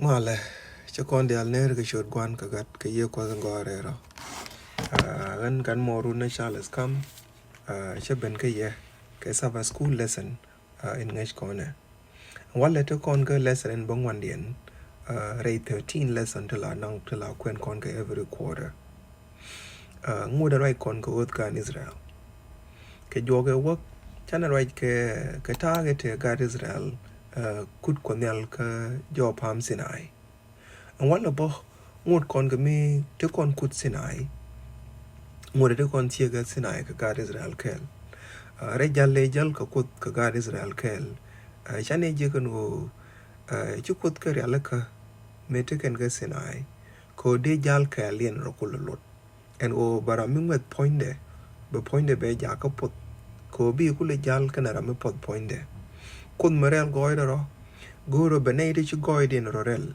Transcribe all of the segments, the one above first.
Male, cho con đi al ner cái chuột quan cái gắt cái yêu qua dân gọi rồi. Gan gan moru na Charles Kam, cho bên cái Sabbath school lesson in ngay con nè. Wale to con cái lesson in bang one điện, rate 13 lesson till la nang till la quen con cái every quarter. Ngồi đây con cái ước gan Israel. Cái jo cái work, chana right cái target cái God Israel, cút con nhal cái jo Palm Sinai. Wala bo ngot kon ga mi te kon kut Sinai ngode te kon tiega Sinai ka God Israel kel re jalle jal ka kut ka God Israel kel chane je kan go chu kut ka yalla ka me te kan ga Sinai ko de jal ka lien ro ko lot en o bara mi met poinde be ja ka pot ko bi ku le jal kana ra me pot poinde kun marel goida ro goro benede chu goidin rorel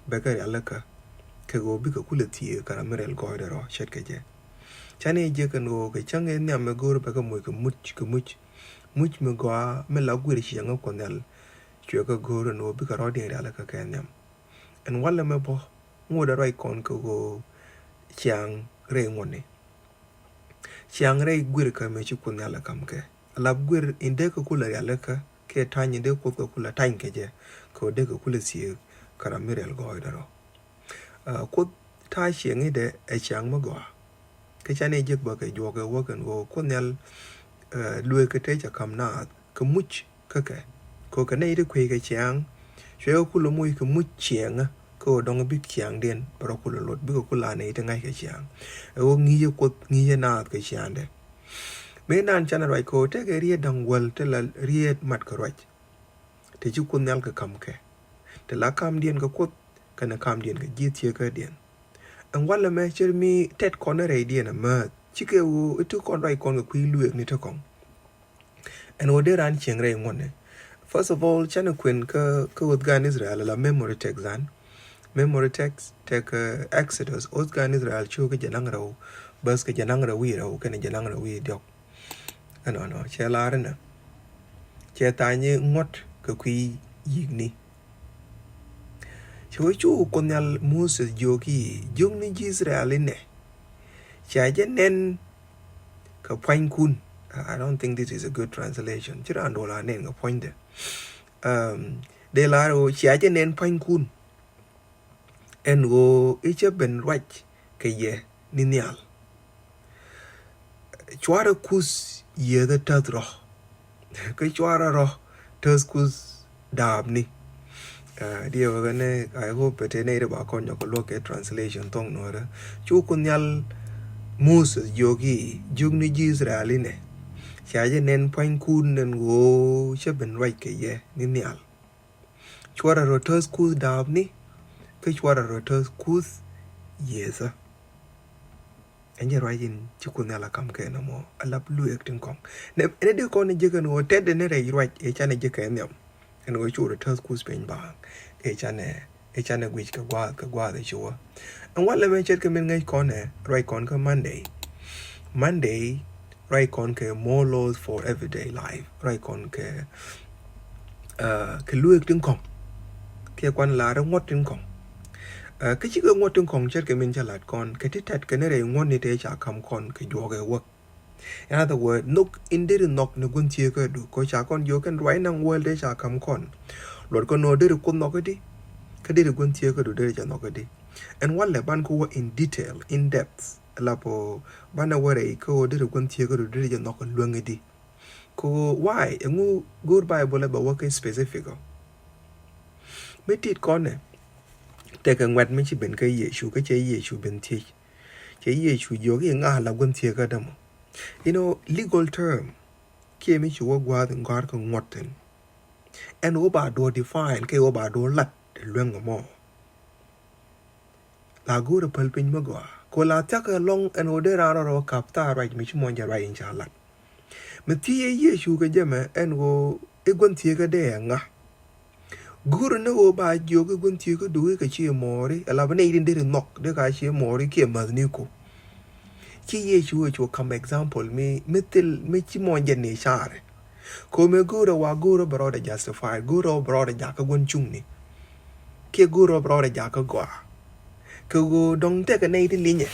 bekari alaka ke go bi ka kulati kara merel goida ro shet ke je chane je kan go ke change ne me goro be ka mu ke much me go me la guri shi nga konel chwe ka goro no bi ka ro de alaka ke nyam en wala me bo ngoda roi kon ko go chang re ngone chang re guri ka me chu konel kam ke la guri inde ka kula alaka ke tanye de ko kula tan ke je ko de ka kula si kara merel goida ro ko ta shieng de e chang ma go ke chane je ba ke jo ke wo kan go ko nel lue ke te cha kam na ke much ke ko ke nei de kwe ke chang chwe ko lo mu ke much chieng ko dong bi chiang den bro ko lo lot bi ko la nei te ngai ke chiang o ngi je ko ngi je na ke chiang de me nan chana rai ko te ke rie dang wel te la rie mat ko rai te chu ko nel ke kam ke te la kam dien ko kana kam dien ke ji tie ke dien an wala me cher mi tet corner e dien ma chike u itu kon rai kon ko lu ni to kon and o de ran cheng re ngone first of all chana kwen ka gan Israel la memory text take Exodus gan Israel chu ke janang raw bas ke janang raw wi raw ke janang raw wi dok no che la rena che ta ni ngot ko yigni chu konyal Moses jogi jung ni Israel ne chaje nen ka point kun. I don't think this is a good translation chira ndola nen ka point de la ro chaje nen point kun en go iche ben right ke ye ninial chwara kus ye the tadro ke chwara ro tas kus dabni Dio gane I hope it ne ba kon yo look at translation tong no ra chu kunyal Moses yogi jugni Israel ne chaje nen point kun nen go cheben right ke ye nial chwara rotos kus dabni ke chwara rotos kus yesa enje right in chu kunyala kam ke no mo alap lu acting kong ne de kon je kan o ted ne re right e chane je ke nyam en go chu rotos kus pen ba e chane which ka gwa de show and what le chet ke men ngai kon right kon ka Monday right kon ke more laws for everyday life right kon ke luek tin kong ke kwan la ra ngot tin kong ke chi ngot tin kong chet ke men chalat kon ke titat ke ne re ngon ni te cha kam kon ke jo ke work in other word nok indir nok ne gun tie ke du ko cha kon yo kan right nang world de cha kam kon lord ko no de ko no ke di ke de gun tie ke du de cha no ke di and what le ban ko in detail in depth lapo bana wore ko de gun tie ke du de cha no ko luenge di ko why ngu good bible ba work specific metit kon ne te ka ngwat me chi ben ke Yesu ke che Yesu ben tie che Yesu yo ke nga la gun tie ke dam you know legal term ke mi chu gwa den gar ko ngoten and oba do define ke oba do lat lueng mo la go de palpin mo gwa ko la ta ka long and odera ro kapta right mi chu mo ja right inshallah me tie Yesu ke jeme en go e gun tie ke de nga guru ne oba jo ke gun tie ke du ke chi mori ala bane idin de nok de ka chi mori ke mazni ko chi Yesu cho come example me mitil me chi mo ja ne share ko me guru wa guru bro de justify guru bro de ja ka gun chung ni kia guru bro ra ja ka gwa ke go dong te ka nei ti linye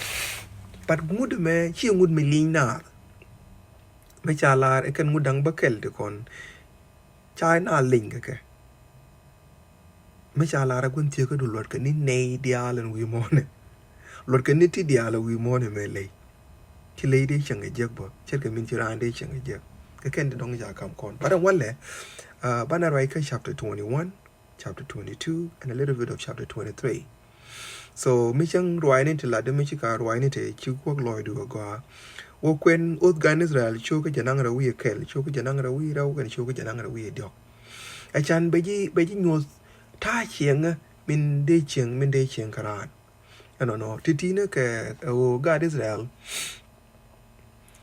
pat ngud me chi ngud me lin na me cha la e kan ngudang bakel de kon chai na ling ke me cha la ra gun tie ka du lot ka ni nei dia len wi mo ne lot ka ni ti dia la wi mo ne me le ki le de chang e jek bo cher ka min chi ran de chang e jek ka ken de dong ja kam kon but one le bana rai ka chapter 21 chapter 22 and a little bit of chapter 23 so mi chang roi ne ti la de mi chi ka roi ne te chi kwok loy du go wo kwen ot gan Israel cho ka janang ra wi kel cho ka janang ra wi rau kan cho ka janang ra wi diok a chan be ji nyo ta chieng min de chieng karan no ti ne ke o God Israel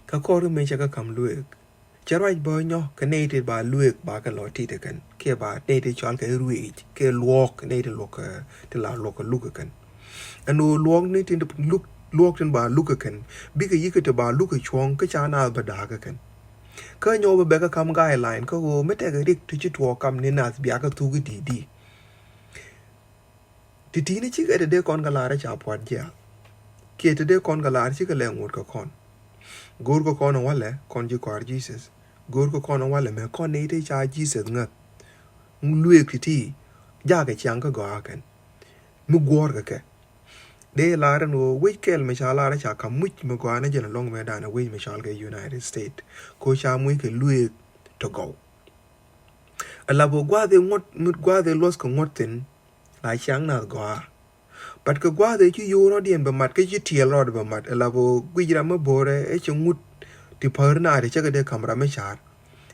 ka ko ru me cha ka kam luek charai bo nyo ka ne ti ba luek ba ka lo ti te kan ke ba ne ti chon ka rui ke luok ne ti lok ti la lok lu kan anu luok ne ti luk luok tin ba lu kan bi ka yi ka te ba lu ka chong ka cha na ba da ka kan ka nyo ba ka kam guideline ka go me te ka rik ti chi to kam ne na bi ka tu gi di ti ne chi ka de kon ka la ra cha pwat ja ke te de kon ka la chi ka le ngut ka kon gor ko kon wale kon ji kwar Jesus gor ko kon wale me kon ne te cha Jesus ngat luek ti ja ka chang ka go kan mu gor ka ke de la ra no we kel me cha la ra cha kam much me go na jen long me da na we me shal ke United States ko cha mu ke luek to go ala bo gwa de ngot mut gwa de los ko ngotin la chang na go but ka gwa de chi yo ro dien ba mat ke chi tiel ro ba mat ala bo gwi ra ma bore e chi ngut ti par na de cha de kamera me char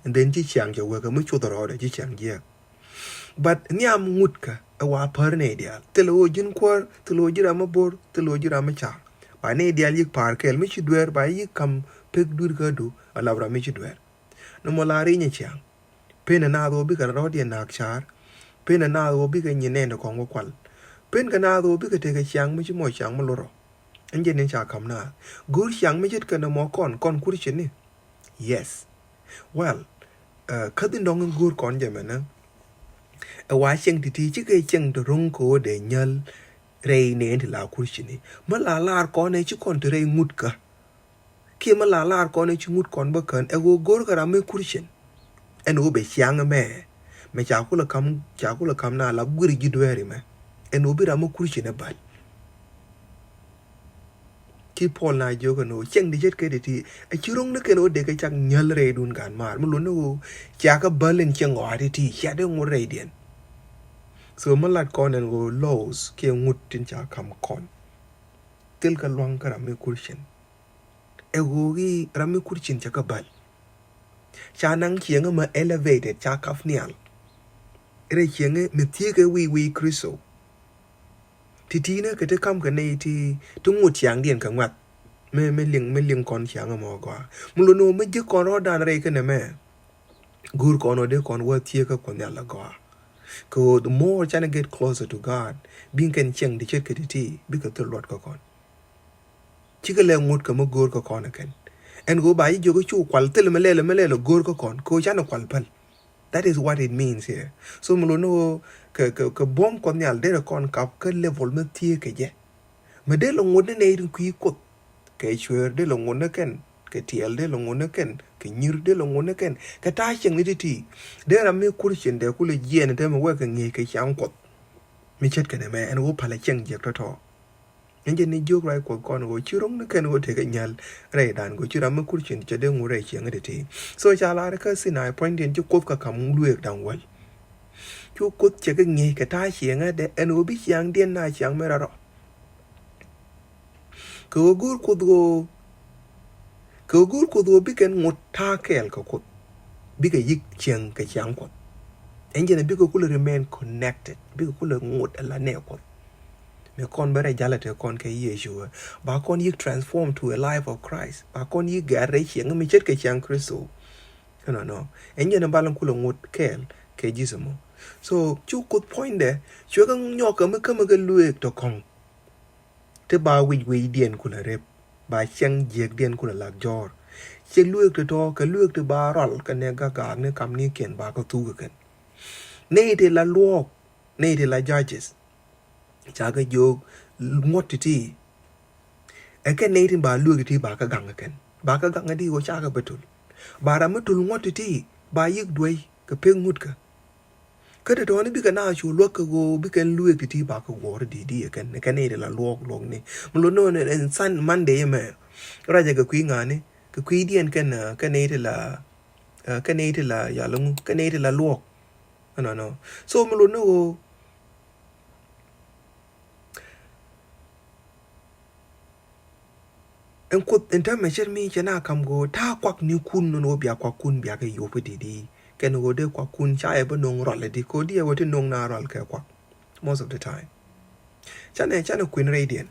and then chi chang je we ka mu chu ro de chi chang je but nyam ngut ka wa par ne dia telo jin kwar telo jira ma bor telo jira ma char ba ne dia yik par kel mi chi dwer ba yik kam pek dur ka du ala bra mi chi dwer no mo la ri nya chang pe na do bi ka ro dien na char pe na do bi ka nyine ne ko kwal pen kana do bi ka te ka chang mi chi mo chang ma loro anje ne cha kam na gur chang mi jit ka na mo kon kur chi ni yes well kadin dong gur kon je na a wa cheng ti chi ke cheng do rong ko de nyal rei ne ti la kur chi ni ma la ko ne chi kon te rei ngut ka ki ma la ko ne chi ngut kon ba kan e go gor ka ra me kur chen en o be chang me cha ku la kam na la gur ji do ri me en o bi ra mo kur chi ne ba ki Paul na joga no cheng di jet ke de ti a chirong ne ke no de ka chak nyal re dun gan mar mu lo no cha ka balen cheng wa ti cha de ngo re dien so malat kon en go laws ke ngut tin cha kam kon tel ka luang ka rame kurchen e go gi rame kurchen cha ka bal cha nang chieng ma elevated cha kafnial re chieng me tie ke wi kriso ti ne ke te kam ka nei ti tu ngut chiang dien ka ngat me ling kon chiang mo go mu lo no me je kon ro dan re ke ne me gur kon o de kon wa tie ka kon ya la go ko the more chana get closer to God bin kan cheng de chet ke ti bi ka to lot ka kon chi ka le ngut ka mo gur ka kon kan en go ba yi jo ko chu kwal tel me le gur ka kon ko chana kwal pal that is what it means here so mo no ka bom kon yal de kon kap ka level me tie ke je me de lo ngut ne rin ku ko ke chwer de lo ngut ne ken ke tiel de lo ngut ne ken ke nyir de lo ngut ne ken ka ta cheng ni ti de ra me kurchen de ku le je ne de me wa ka ngi ke chang ko mi chet ke ne me en wo pala cheng je to nje ni jog rai ko kon go chirong ne ken go te ke nyal re dan go chira me kurchen che de ngu re cheng de ti so cha la ka sinai point den ju ko ka kam luek dang wal chu ko che ke ngi ke ta cheng de en wo bi chang dien na chang me ra ro ko gur ko do bi ken ngut ta kel ko bi ke yik cheng ke chang ko nje ne bi ko kul remain connected bi ko kul ngut la ne ko me kon bare jalate kon ke Yeshua ba kon yik transform to a life of Christ ba kon yik gare cheng mi chet ke chang Kristo no nje ne balan kul ngut kel ke jismo so chu ko point de chu ga nyo ka me luek to kong te ba wi dien kul rep ba chang jek dien kul la jor che luek to ka luek te ba ral ka ne ga ne kam ni ken ba ko tu ga ken ne de la luok ne de la judges chaga jog ngot ti eke netin ba lu ti ba ka gang ken ba ka gang di go chaga betul bara metul ngot ti ba yik dway ka pengut ka kada to ni bi ka na chu lo ka go bi kan lu ti ba ka go di ken ne la lok ni mulo no en san Monday me raja ka kwi ngane ka kwi dien ken ka ne la ya lungu ka ne la lok no so mulo no en kut en ta me cher mi chana kam go ta kwak ni kun no bia kwak kun bia ka yo di ken go de kwak kun cha e bo nong rol di ko di e wo ti nong na rol ka kwak most of the time chana queen radiant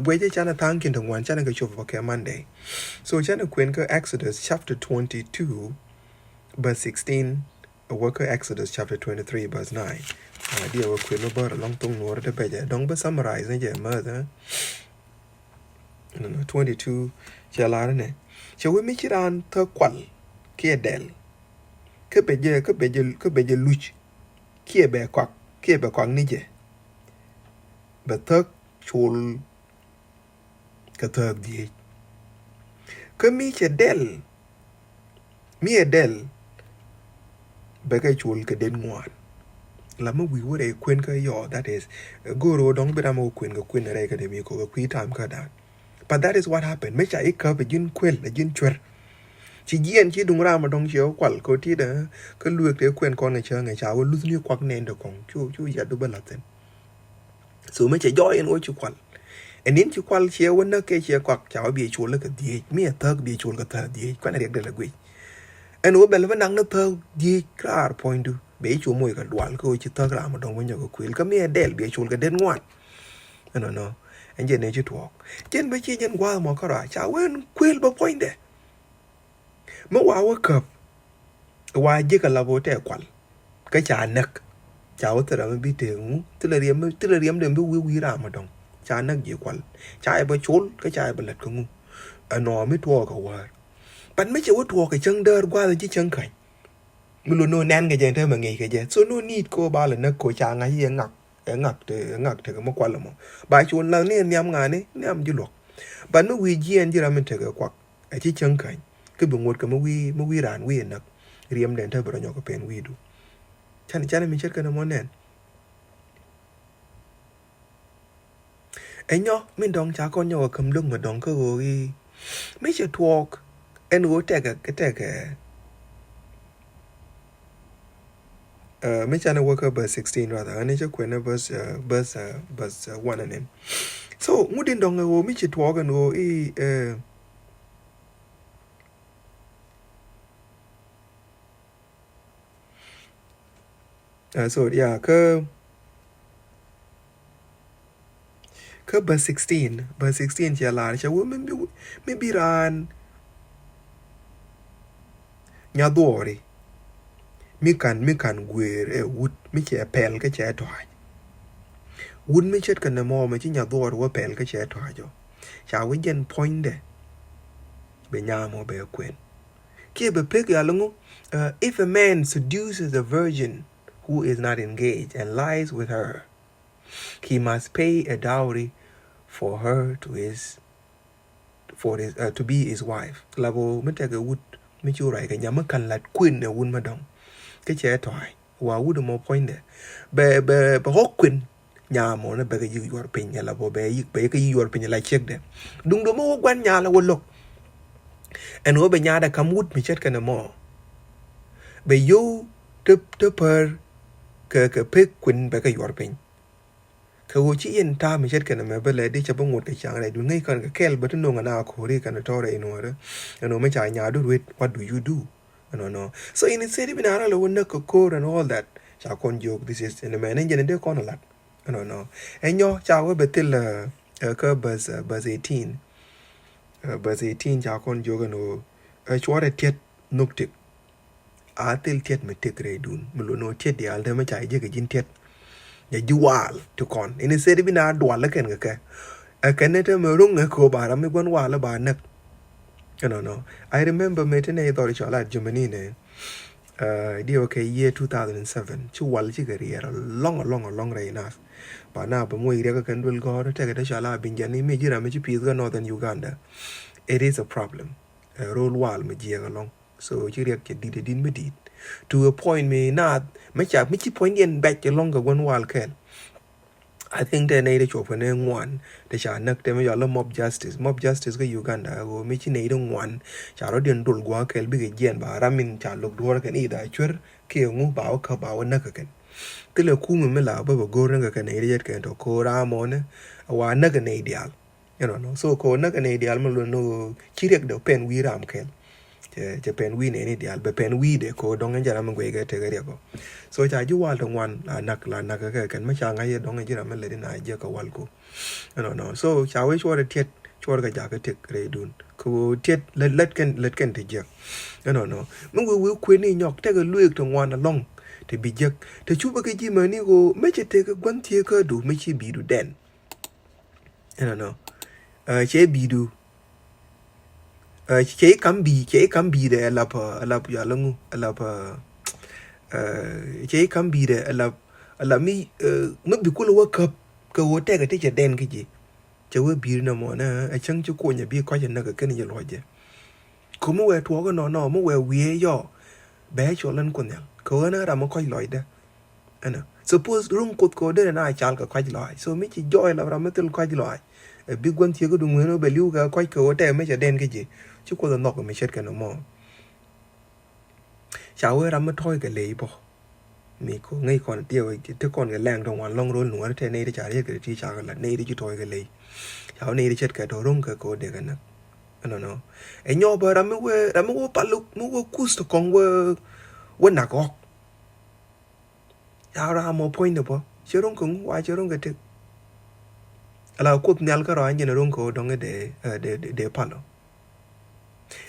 gwe je chana thankin to wan chana ka chov ka Monday so chana queen ka Exodus chapter 22 verse 16 worker Exodus chapter 23 verse 9 dia wo queen no bar long tong no de beje dong ba summarize je ma da 22 chalar ne chawe mi chiran to kwal ke del ke beje luch ke be kwak ni je be thak chul ka thak di ke mi che del mi e del be ka chul ke den ngwan la ma wi wore kwen ka yo that is goro dong be mo kwen ka kwen re ka de mi ko kwi time ka da but that is what happened me cha ikka be jin kwel la jin chwer chi jien chi dung ra ma dong chiao kwal ko ti da ka luek te kwen kon nga cha wo lu ni kwak nen do kong chu ya do ba la ten so me cha joy en wo chu kwal en in chu kwal chiao wona ke chia kwak cha bi chu la ka di mi thak bi chu ka ta di kwa na rek de la gwi en wo bel nang na thak di klar point du be chu moy ka dwal ko chi thak ra ma dong wo nya ko kwel ka mi del bi chu ka den ngwan no en je ne chu tuok chen be chi jen gwa mo ka ra cha wen kwel ba point de mo wa wa kap wa je ka la bo te kwal ka cha nak cha wo tra bi te ngu te la riem de bi wi ra ma dong cha nak je kwal cha e ba chul ka cha e ba lat ko ngu no mi tuo ka wa pan me che wo tuo ka chang der gwa ji chang kai mi lo no nan ga je te ma ngi ka je so no need ko ba la nak ko cha nga hi ngak te ka mo kwal mo ba chul la ne nyam nga ne nyam ji lo ban no wi ji en ji ra mi te ka kwak a ji chang kai cái bụng ngột cái mà wi ran wi nặc riêng đến thay bờ nhỏ cái pen wi du chăn mình chết cái nó món nền ấy nhó mình đong cha con nhỏ cầm lưng mà đong cái rồi mấy chuyện thuộc em ngồi tè cái mấy cha nó work verse 16 rather anh ấy cho quên verse 1 anh em so ngồi đến đong rồi mấy chuyện thuộc cái rồi so yeah ke verse 16 chia la cha wo me biran nya dori mi kan gwer wood mi che pel ke che toy wood mi chet kan mo ma chi nya dor wo pel ke che toy jo cha wo jen point de be nya mo be kwen ke be pek ya lungu if a man seduces a virgin who is not engaged and lies with her, he must pay a dowry for her to be his wife. Labo metega wood michurai ka nyama kan lat queen na wun madong. Ke che toy wa wood mo point de. Be hok queen nyamo na be ka yor pin ya labo be ka yor pin la check de. Dung do mo gwan nya la wolok. And wo be nya da kam wood mi chet kana mo. Be yo te per ke pek queen be ka yor pin ke wo chi en ta mi chet kana me bele di cha bongot ke chang re du ngai kan ke kel but no ngana ko ri kan to re no re no me cha nya do with what do you do no so in it said binara lo wonna ko core and all that cha kon joke this is in the man engine de kon lat no enyo cha wo betil ke verse 18 verse 18 cha kon joke no chware tiet nuktik atel tiet me tekre dun mulo no tiet di alde me cha je ke jin tiet ya juwal to kon in se de bina dwal ken ke akanete me rung ko bara me gon wala ba nak no I remember me tene Brother Charles Germany ne di okay year 2007 chu wal chi career long right enough pa na ba mo ire ka kan dul go te ka shala binjani me jira me chi pizga northern Uganda. It is a problem. Roll wall me jiga long. So jira ke did din me did. To a point me not me cha me chi point yen back along ga one wall ken. I think they need to open one. The Shanak them yellow mob justice. Mob justice go Uganda go Michi need one. Charodian dul gua kel big again, but Ramin Charlock work and either chur Kiungu bow kabaw nakakan. Till a coom milla above a goranga Canadian can to Kora mone a one nagan ideal. You know, so ko nagan ideal no chiriak the pen we ram kel. Japan win any deal, but pen we de ko dong and jaram gwega tegariago. So cha ju wal tong one la naka kan ma cha ngai dong jira me le na je ka wal ko. No. So cha we chore tiet chore ga ja ka tek re dun. Ko tiet let ken te je. No. Mun we kwen ni nyok te ga luek tong one along te bi je. Te chu ba ke ji ma ni go me che te ga gwan tie ka du me chi bi du den. No. Che bi du chế cắm bì để là giờ lưng là chế cắm bì để là mi mất bị cuốn World Cup cái vô tè cái chế đen cái gì chế vô bì nó mà nè chẳng chú cô nhà bì coi chân nó cái này rồi chứ không muốn về thua cái nó muốn về về do bé cho lên quần nhang có nó ra mà coi lòi đó anh à suppose rung cột cô đây là ai chal cái coi lòi so mấy chỉ joy là ra mấy tên coi lòi big one thì có đúng người nó bể lưu cái coi cái vô tè mấy chế đen cái gì chứ có nọc mà chết cái nó mò cháu ấy làm mất thôi cái lấy bỏ mình có ngay còn tiêu thì thế còn cái làng trong hoàn long rồi nữa thế này để trả cái chi trả cái là này để chú thôi cái lấy cháu này để chết cái đồ rung cái cô để cái nó ấy nhau bờ làm mới paluk mới cust con quên nạc gọc cháu ra một point được bỏ chứ rung cũng quay chứ rung cái thực là cút nhal cái rồi anh nhìn rung cô đông cái để palo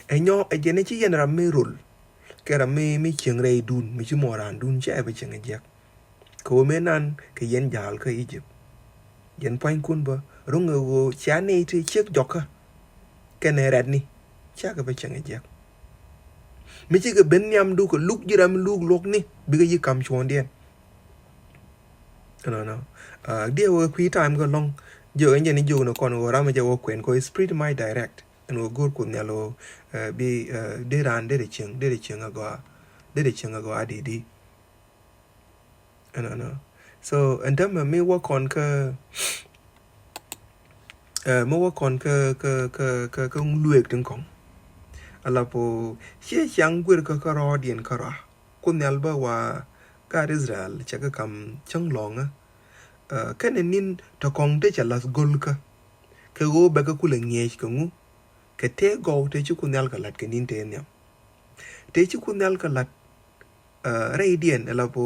ấy giờ này chỉ là làm mấy rول cái làm mấy chuyện này đun mấy chuyện mò đun chứ ai phải chuyện gì cô mấy nan cái dân giàu cái Egypt dân point kun ba rung người cha này thì chiếc giọt cái này rad ni chắc cái phải chuyện gì mấy chỉ cái bên nhâm du cái lúc gì làm lúc ni bây giờ cầm chuồn đi no dia wo free time go long giờ anh này giờ nó còn ngồi ra mà giờ wo quen có spirit my direct nó gor kun nyalo bi de ran de ching ago adi di no so and then me work on ka luek tin kong ala po che chang gwir ka ro dien kara kun nyal ba wa ka Israel cha ka kam chang long kan nin to kong de cha las gol ka go ba ka kula nye ka ngu cái thế go thế chú kun ka lat cái nín thế nhỉ thế chú kun ka lat radiant là po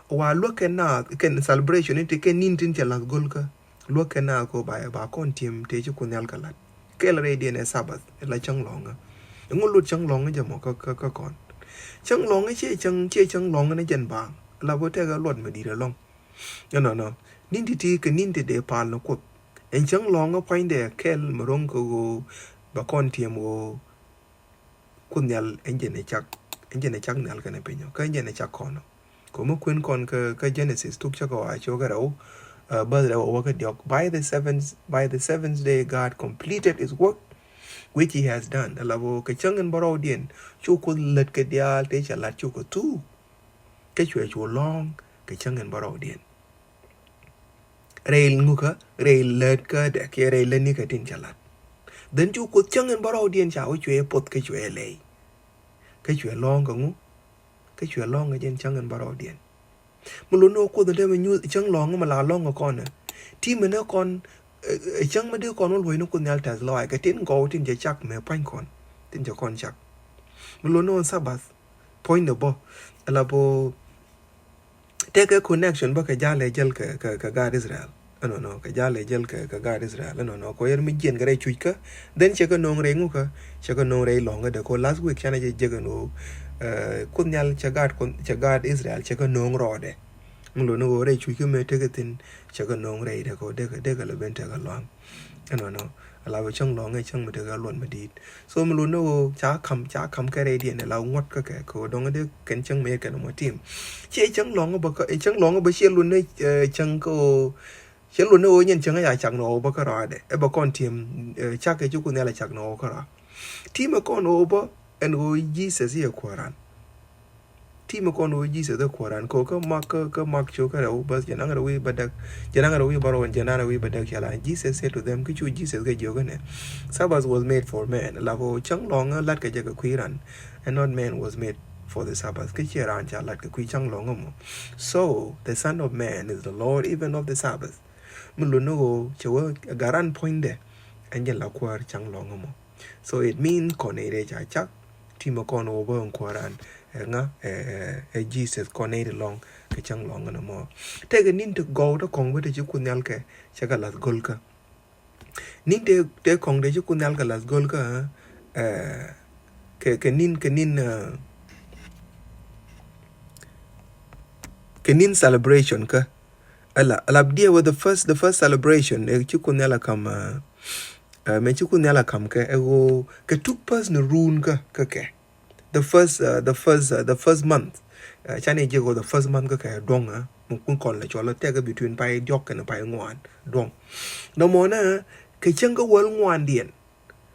wa lo cái na cái celebration thế cái nín tin chả gol ka lo cái na ko ba con team thế chú kun ka lat cái là radiant Sabbath là chẳng long ngôn luật chẳng long cái mà có còn chẳng long cái chẳng long cái chân bang là po thế cái luật mà đi long no nín thì cái nín thì để pal nó cột anh chẳng long cái point để kel mà rong ko ba con tiêm wo kun nyal engine chak nyal kana penyo ka engine chak kono ko mo kun kon ka Genesis tuk chako a chogaro but by the seventh day God completed his work which he has done alabo ka changen baro dien chu ko let ka dia te chala chu ko tu ka chwe chu long ka changen baro dien rail nguka rail let ka de ke rail ni ka tin chala đến chú có chân anh bảo điên chào cái chuyện bột cái chuyện lệ cái chuyện long cả ngũ cái chuyện long ở trên chân anh bảo điên mà luôn nó có thể mình như chân long mà là long của con nè thì mình nó con chân mà đứa con nó lùi nó còn nhal thật loại cái tiếng gấu trên trái chắc mẹ panh con trên cho con chắc mà luôn nó Sabbath point được bo là bo take cái connection ba cái gia lệ gel cái God Israel no cái gia lệ gel cái God Israel no có yar mi gen cái chui ka then che cái nong rengu ka che cái nong rei long cái ko last week chana je cái no kun nyal che God Israel che cái nong ro de mlo no go re chu ke me te ke tin cha ga nong re de ko de ga le ben te ga long no la ba chang long ai chang me te ga lon ma dit so mlo no go cha kham ke re di ne la ngot ka ke ko dong de ken chang me ke no mo tim che chang long ba ka chang long ba che lun ne chang ko che lun no nyen chang ya chang no ba ka ra de e ba kon tim cha ke chu ku ne la chang no ka ra tim ko no ba en go Jesus ye ko ran tim ko no Jesus de ko ran ko ka mak cho ka ra bas jana ga wi badak jana ga wi baro jana ga wi badak ya la Jesus said to them ki chu Jesus ga jo ga ne Sabbath was made for man la go chang long lat ka ja ka kwi ran and not man was made for the Sabbath ki che ran cha lat ka kwi chang long mo so the son of man is the Lord even of the Sabbath mulu no cho garan point de and la kwar chang long mo so it mean konere cha chak tim ko no bo ko ran nga Jesus connected long cái chăng long nó mò thế cái nín được go đó còn với cái cuốn nhau cái chắc là gol cả nín để còn để cuốn nhau cái là gol cả cái nín celebration cả là dia with the first celebration cái cuốn nhau là cầm mấy cuốn nhau là cầm cái took person rule cái the first month chane je go the first month ka dong mun kun kon la chola te ga between pai jok and pai ngwan dong no mo na ke chang ga wal ngwan dien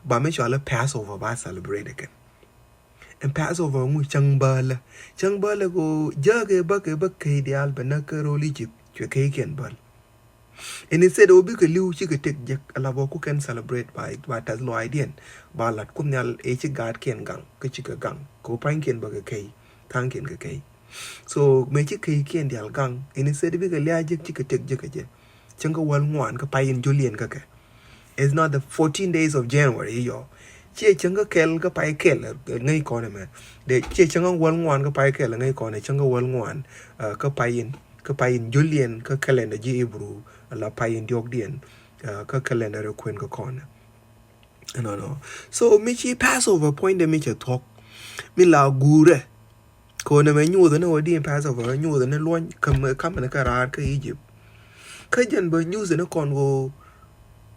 ba me chola Passover ba celebrate again and Passover ngu chang ba la go ja ke ba ke dial ba na ka ro li chip ke ken ba and instead obi ke liu chi ke tek je ala bo ku can celebrate by tas lo idea ba lat kun nyal e chi gad ken gang ke chi ka gang ko pan ken ba ke thang ken ke so me chi ke ken dial gang and instead bi ke lia je chi ke tek je ke je chang ko wal ngwan ka payin julien ka ke it's not the 14 days of January yo che chang ka kel ka pai kel ngai ko ne me de che chang wal ngwan ka pai kel ngai ko ne chang wal ngwan ka payin julien ka calendar ji Hebrew la payin diok dien ka calendar kwen ka kon no so mi chi Passover point de mi che talk mi la gure ko na me nyu de no di Passover nyu de ne loan kam na ka ra ka Egypt ka jan ba nyu de ne kon go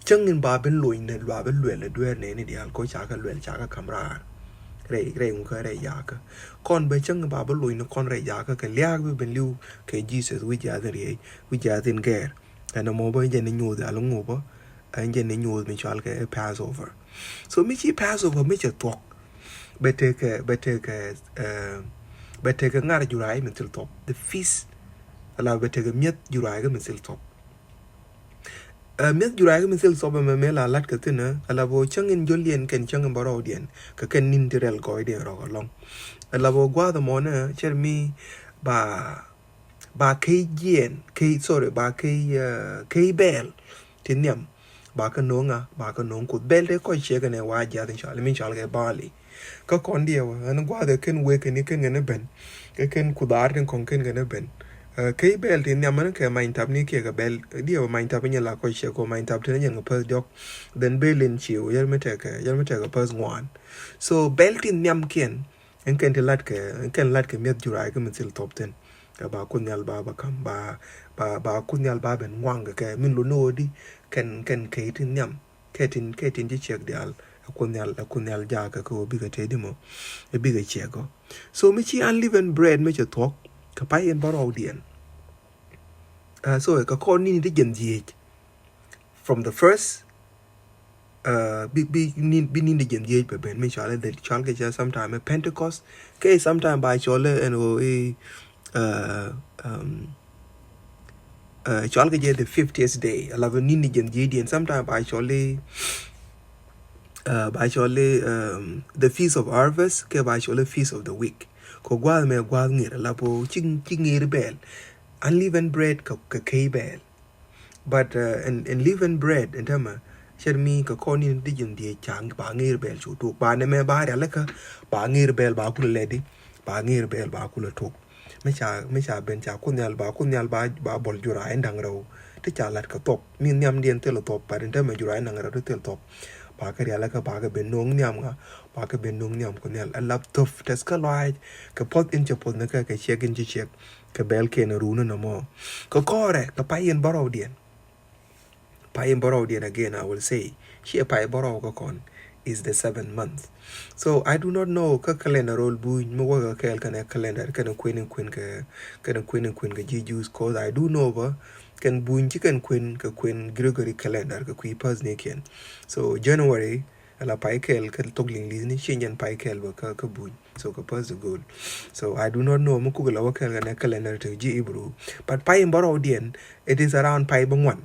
changin ba ben loin ne ba ben lue le due ne ni dial ko cha ka lue cha ka kamra re un ka re ya ka kon ba chang ba ben loin kon re ya ka liag be ben liu ke Jesus wi ja de re wi ja tin ger and mo ba je ne nyu de lo ngo ba an je ne nyu mi chal ke Passover so mi chi Passover mi che tok bete ke ngar jurai min til top the feast ala bete ke miet jurai ke min til top miet jurai ke min til top me la lat ke tina ala bo changin jolien ken changin baro dien ka ken nin tirel ko de ro long ala bo gwa the mona cher mi ba ke yen ke sorry ba ke bel tiniam ba ka nonga ba ka non ku bel de ko che ke ne wa ja tin chal min chal ke bali ka kon dia wa an gwa de ken we ken ne ben ke ken ku dar den kon ken ne ben ke bel tin ya man ke main tab ni ke ga bel dia main tab ni la ko che ko main tab tin yang pa dok den belin chiu yar me te ka pas ngwan so bel tin nyam ken en ken te lat ke met jurai ke min sil top ten ka ba kun yal ba kam ba kun yal ba ben ngwang ke min lo no di ken ke tin nyam ke tin ji chek dial kun yal ja ka ko bi ka te di mo e bi ga che ko so mi chi unleavened bread me che tok ka pa en baro dien so ka ko ni di gen ji from the first bi ni di gen ji be ben mi chale de chal ke sometime Pentecost ke sometime by chole and chal ke the 50th day ala ni di gen ji and sometime by chole the feast of harvest ke by chole feast of the week ko gwa me gwa ngir la po ching ngir bel unleavened bread ka bel but and leavened bread and tama chermi ka koni di jin di chang ba ngir bel chu tu ba ne me ba ya la ka ba ngir bel ba ku le di ba ngir bel ba ku le tok me cha ben cha ku nyal ba bol jura endang ro te cha lat ka top min nyam dien te lo top pa den tama jura endang ro te top ba ka ya la ka ba ka ben nong nyam nga ba ka ben nong nyam ku nyal alap tof tes ka lai ka pot in cha pot na ka che gin chi chek ka bel ken runa no more ko kore ka payen borrow dien again. I will say she pay borrow ko kon is the 7th month. So I do not know ka calendar roll bu mo wa ka calendar kana queen ka jijus cause I do know ba can buin chicken queen Gregory calendar ka kui pas ne ken. So January ala paikel ka togling lizni shinyan paikel ba ka buin so ka pas the goal. So I do not know mo kugala wa ka calendar to ji ibru but pai borrow dien it is around pai bangwan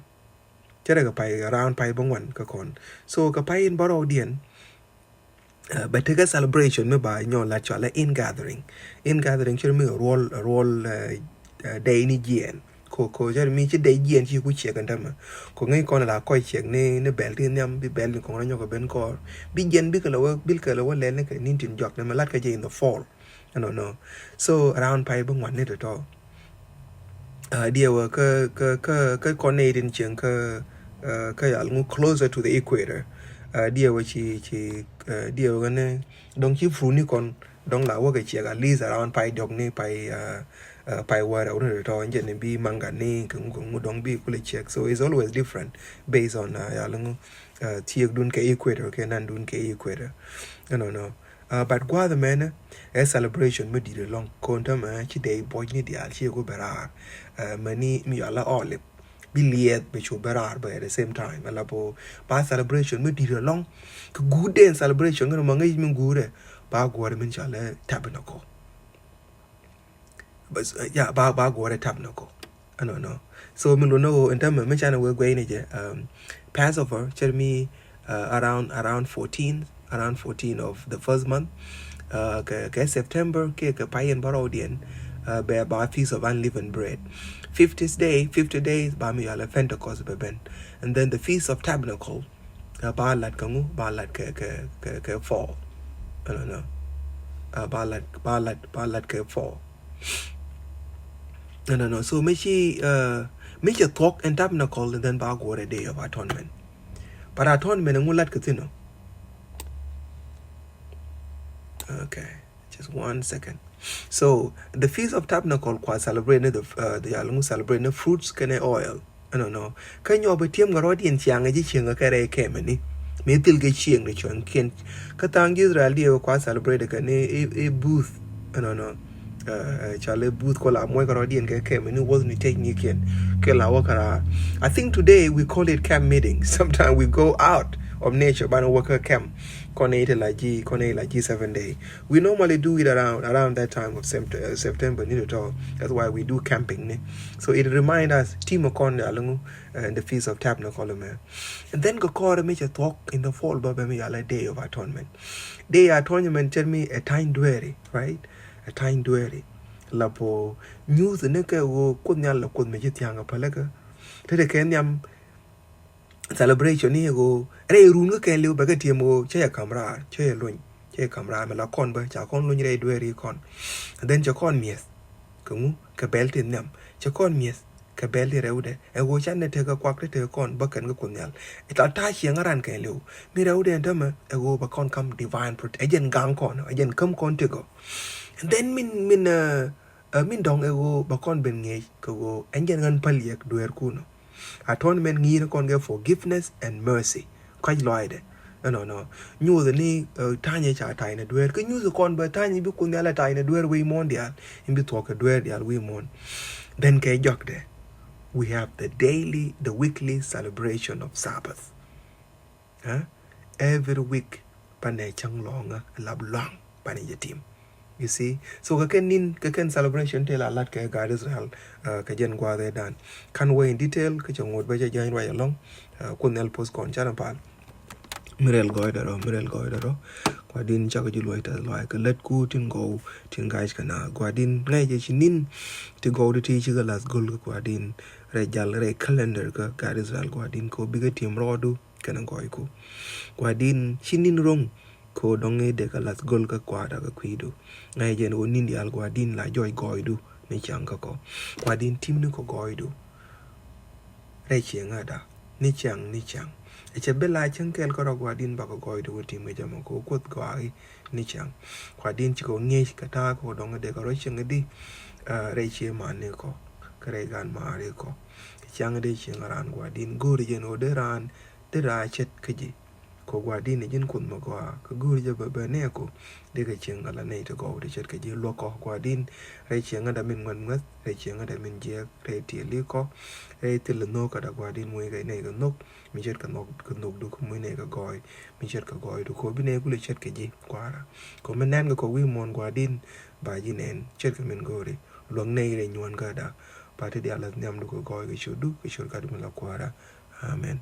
chera ka pai around pai bangwan ka kon. So ka pai in borrow dien but take a celebration me by nyo la chola in gathering chira me roll day ni gien ko chira mi chi day gien chi ku che kan dama ko ngai kon la ko che ne bel tin nyam bi bel ko nyo ko ben ko bi gen bi ka la bil ka la le ne ka nin tin jok na lat ka je in the fall no so around pai bang one ne to dia wa ka connecting chen ka ya ngu closer to the equator dia wa chi dia wa ne dong chi fu ni kon dong la wa ga chi at least around pai dog ni pai pai wa ra ne to nje ne bi manga ni ngu dong bi ku le check. So it's always different based on ya ngu ti dun ke equator ke nan dun ke equator no but gwa the man a celebration me di long konta ma chi day boy ni dia chi go berar mani mi ala olive biliet be chu berar but at the same time ala po ba celebration me di long good day celebration no ma ngai min gure ba gore min chala tabernacle but yeah ba gore tabernacle no so min no in term me chana we gwe ni je Passover tell me around 14 of the first month September ke payen barodian be ba feast of unleavened bread 50 days ba mi ala Pentecost be ben and then the feast of tabernacle ba lat ke fall no ba lat ke fall no so me talk and tabernacle and then ba go a day of atonement but atonement ngulat ketino. Okay, just 1 second. So the Feast of Tabernacle was celebrated the celebrating fruits kene oil. I don't know. Can you obtain garodi and chiang a chiang a kare kemeni? Me till get chiang the chun kin. Katang Israel dear was celebrated a booth. I don't know. Charlie booth call a moy garodi and came and it wasn't taking you kin. Kela I think today we call it camp meeting. Sometimes we go out of nature by worker camp. Connect like G 7 day. We normally do it around that time of September. That's why we do camping. So it reminds us team and the Feast of Tabernacle. And then go call a major talk in the fall, Day of Atonement. Day of Atonement tell me a time dwelling, right? A time dwelling. Lapo news the neka wo kunya la kun major tianga palaga. Tede kenyam celebration ni go re run ke liu ba ke tiemo che camera che camera me la kon ba cha kon lu re dweri kon and then cha kon mies ku ka belt nyam cha kon mies ka belt reude e go chan ne te ka kwak te kon ba kan ko nyal e ta chiang ran ke liu mi reude ndama e go ba kon kam divine protection gang kon ajen kam kon te go and then min dong e go ba kon ben nge ko go enjen ngan paliek dwer kuno atonement ngir kon ge forgiveness and mercy quite loide no nyu the ni tanya cha tai na dwer ke nyu the kon ba tanya bi kun ala tai na dwer we mondial in bi talk dwer dial we mon then ke jok de we have the weekly celebration of Sabbath every week pane chang longa lab long pane yatim. You see, so kaken celebration tell a lot ke God Israel kajen gwa de dan can we in detail ke chongod ba jain right along kun el post kon chana pal mirel goidero gwadin chaka juloita like let go tin go tin guys kana gwadin ngai je chinin to go to teach the last goal gwadin rejal re calendar ka God Israel gwadin ko biga team rodu kana goiku gwadin chinin rong ko donge de kalas gol ka kwada ka kwidu ngai jen o nindi al gwadin la joy goidu ne changa ko gwadin tim ni ko goidu re chenga da ni chang e chebela chenkel ko gwadin ba ko goidu tim e jamo ko kot gwai ni chang gwadin chi ko nge ka ta ko donge de ko chenga di Ray che mane ko. Kare gan mare ko. Chang de chingaran gwa din guri jen oderan de ra chet kaji. Ko gwa din jin kun ma gwa ka guri je ba ne ko de ka chingala ne to go de chet kaji lo ko gwa din ray chinga da min ngan ngat ray chinga da min je ray ti li ko ray til no ka da gwa din mu ga ne ga nok mi chet ka nok du ko mu ne ga goy mi chet ka goy du ko bi ne ku le chet kaji kwara ko men nan ga ko wi mon gwa din ba ji nen chet ka min gori long ne re nyuan ga da Pati di alat nyam du ko goy ke shodu ke shur kadu mala kwara. Amen.